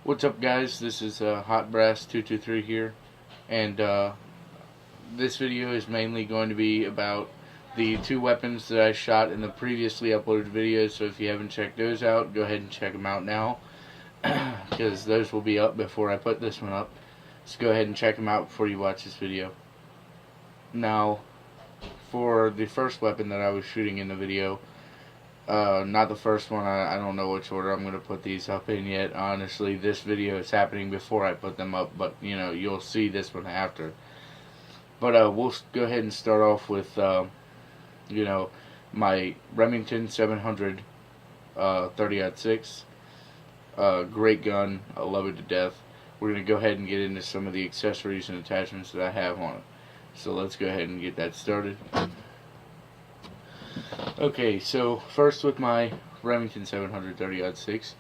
What's up, guys? This is Hot Brass 223 here, and this video is mainly going to be about the two weapons that I shot in the previously uploaded videos. So if you haven't checked those out, go ahead and check them out now, because those will be up before I put this one up. So go ahead and check them out before you watch this video. Now, for the first weapon that I was shooting in the video, not the first one, I don't know which order I'm going to put these up in yet. Honestly, this video is happening before I put them up, but you know, you'll see this one after. But we'll go ahead and start off with my Remington 700 30-06. Great gun, I love it to death. We're going to go ahead and get into some of the accessories and attachments that I have on it. So let's go ahead and get that started. Okay, so first with my Remington 700 30-06,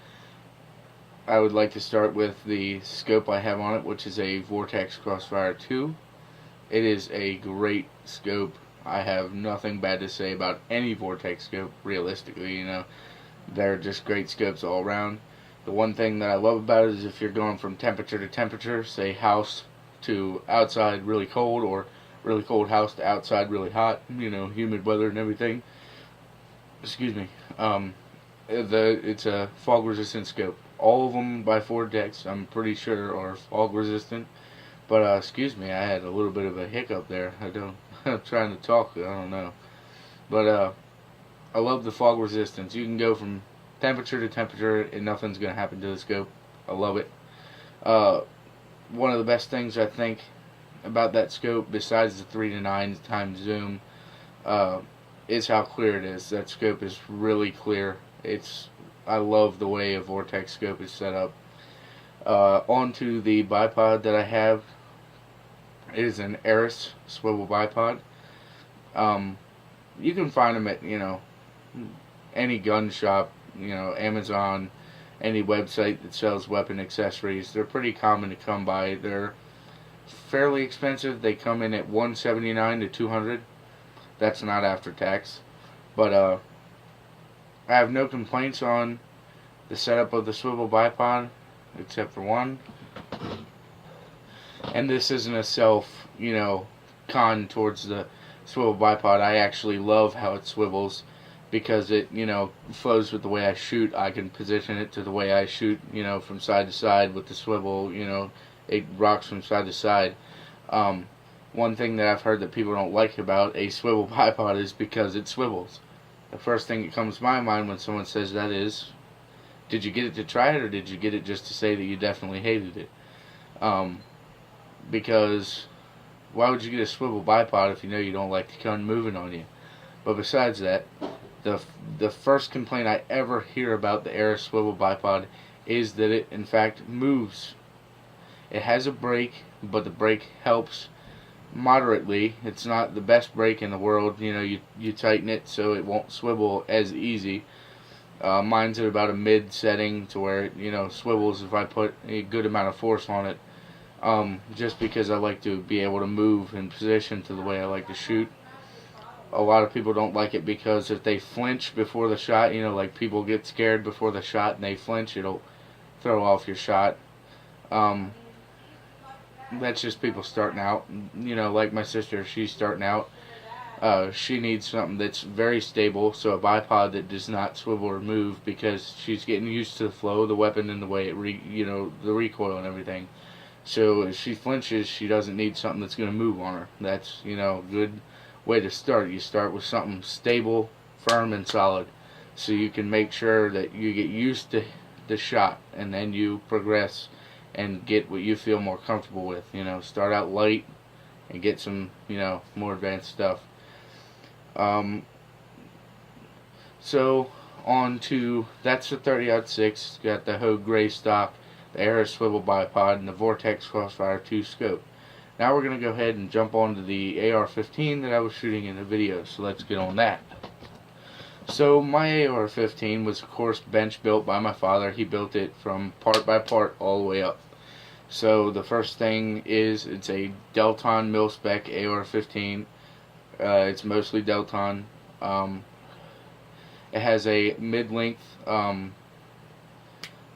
I would like to start with the scope I have on it, which is a Vortex Crossfire 2. It is a great scope. I have nothing bad to say about any Vortex scope, realistically. They're just great scopes all around. The one thing that I love about it is if you're going from temperature to temperature, say house to outside really cold, or really cold house to outside really hot, humid weather and everything. Excuse me. It's a fog resistant scope. All of them by Vortex, I'm pretty sure, are fog resistant. But excuse me, I had a little bit of a hiccup there. I'm trying to talk. I don't know. But I love the fog resistance. You can go from temperature to temperature, and nothing's gonna happen to the scope. I love it. One of the best things I think about that scope, besides the 3 to 9 times zoom, is how clear it is. That scope is really clear. I love the way a Vortex scope is set up. Onto the bipod that I have. It is an Acesories swivel bipod. You can find them at any gun shop, Amazon, any website that sells weapon accessories. They're pretty common to come by. They're fairly expensive. They come in at $179 to $200. That's not after tax. But I have no complaints on the setup of the swivel bipod, except for one. And this isn't a con towards the swivel bipod. I actually love how it swivels, because it, flows with the way I shoot. I can position it to the way I shoot, from side to side with the swivel. It rocks from side to side. One thing that I've heard that people don't like about a swivel bipod is because it swivels. The first thing that comes to my mind when someone says that is, did you get it to try it, or did you get it just to say that you definitely hated it? Because why would you get a swivel bipod if you know you don't like the gun moving on you? But besides that, the first complaint I ever hear about the Acesories swivel bipod is that it in fact moves. It has a brake, but the brake helps moderately. It's not the best brake in the world. You tighten it so it won't swivel as easy. Mine's at about a mid setting to where it swivels if I put a good amount of force on it. Just because I like to be able to move in position to the way I like to shoot. A lot of people don't like it because if they flinch before the shot, like people get scared before the shot and they flinch, it'll throw off your shot. That's just people starting out. Like my sister, she's starting out. She needs something that's very stable, so a bipod that does not swivel or move, because she's getting used to the flow of the weapon and the way it the recoil and everything. So if she flinches, she doesn't need something that's going to move on her. That's a good way to start. You start with something stable, firm, and solid, so you can make sure that you get used to the shot, and then you progress and get what you feel more comfortable with. Start out light and get some more advanced stuff. So on to, that's the 30-06. Got the Hogue gray stock, the Acesories swivel bipod, and the Vortex Crossfire 2 scope. Now we're going to go ahead and jump onto the AR-15 that I was shooting in the video, so let's get on that. So my AR-15 was of course bench built by my father. He built it from part by part all the way up. So the first thing is, it's a Delton mil-spec AR-15. It's mostly Delton. It has a mid-length, oh,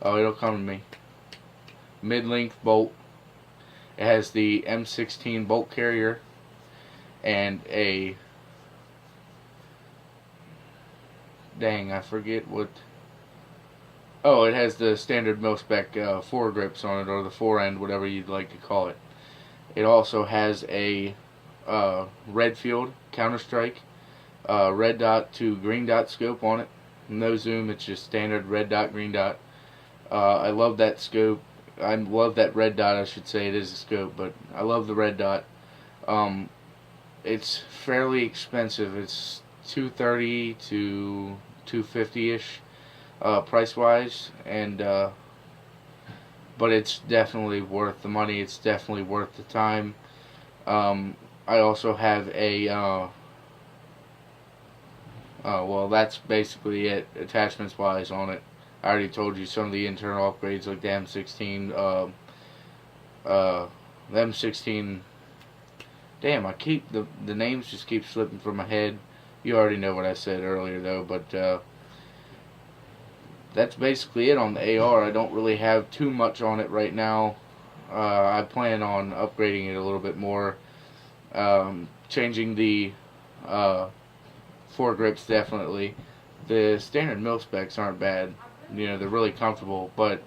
it'll come to me. mid-length bolt. It has the M16 bolt carrier and a, dang, I forget what. Oh, it has the standard mil-spec foregrips on it, or the forend, whatever you'd like to call it. It also has a Redfield Counter-Strike red dot to green dot scope on it. No zoom, it's just standard red dot, green dot. I love that scope. I love that red dot, I should say. It is a scope, but I love the red dot. It's fairly expensive. It's $230 to $250-ish price-wise, and but it's definitely worth the money. It's definitely worth the time. I also have a well, that's basically it attachments wise on it. I already told you some of the internal upgrades, like the M16, the M16. Damn, I keep the names just keep slipping from my head. You already know what I said earlier though, but that's basically it on the AR. I don't really have too much on it right now. I plan on upgrading it a little bit more, changing the foregrips definitely. The standard mil specs aren't bad. You know, they're really comfortable, but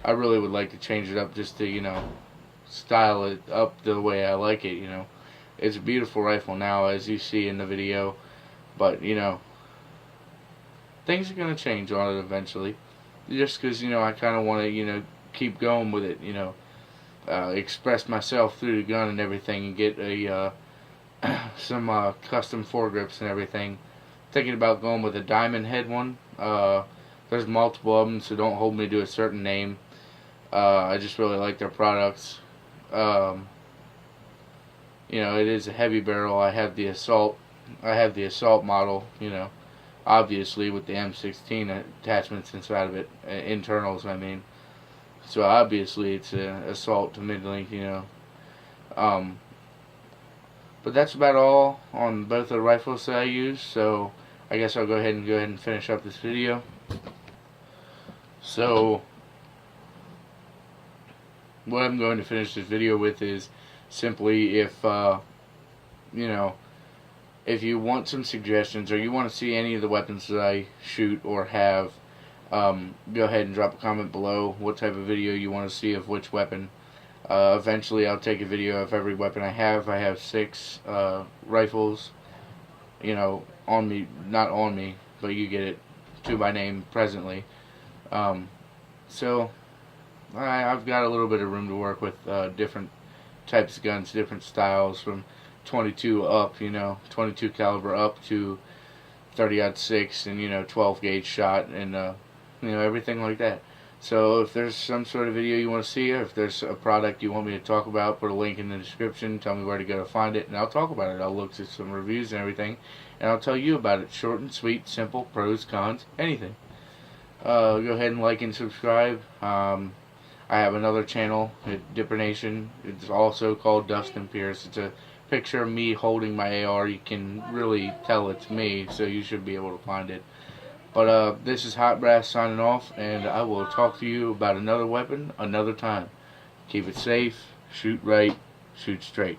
I really would like to change it up just to, you know, style it up the way I like it, you know. It's a beautiful rifle now, as you see in the video, but, you know, things are going to change on it eventually. Just because, you know, I kind of want to, you know, keep going with it, you know, express myself through the gun and everything, and get a some custom foregrips and everything. Thinking about going with a diamond head one. There's multiple of them, so don't hold me to a certain name. I just really like their products. You know, it is a heavy barrel. I have the assault model, you know, obviously with the M16 attachments inside of it, internals I mean. So obviously it's an assault to mid-length, you know. But that's about all on both of the rifles that I use, so I guess I'll go ahead and finish up this video. So what I'm going to finish this video with is simply, if you know, if you want some suggestions or you want to see any of the weapons that I shoot or have, go ahead and drop a comment below what type of video you want to see of which weapon. Eventually I'll take a video of every weapon I have. I have 6 rifles, you know, on me, not on me, but you get it, to my name presently. So I've got a little bit of room to work with, different types of guns, different styles, from 22 up, you know, 22 caliber up to 30-06 and, you know, 12 gauge shot, and you know, everything like that. So if there's some sort of video you want to see, or if there's a product you want me to talk about, put a link in the description, tell me where to go to find it, and I'll talk about it. I'll look at some reviews and everything, and I'll tell you about it. Short and sweet, simple, pros, cons, anything. Go ahead and like and subscribe. I have another channel at Dipper Nation. It's also called Dustin Pierce. It's a picture of me holding my AR. You can really tell it's me, so you should be able to find it. But this is Hot Brass signing off, and I will talk to you about another weapon another time. Keep it safe, shoot right, shoot straight.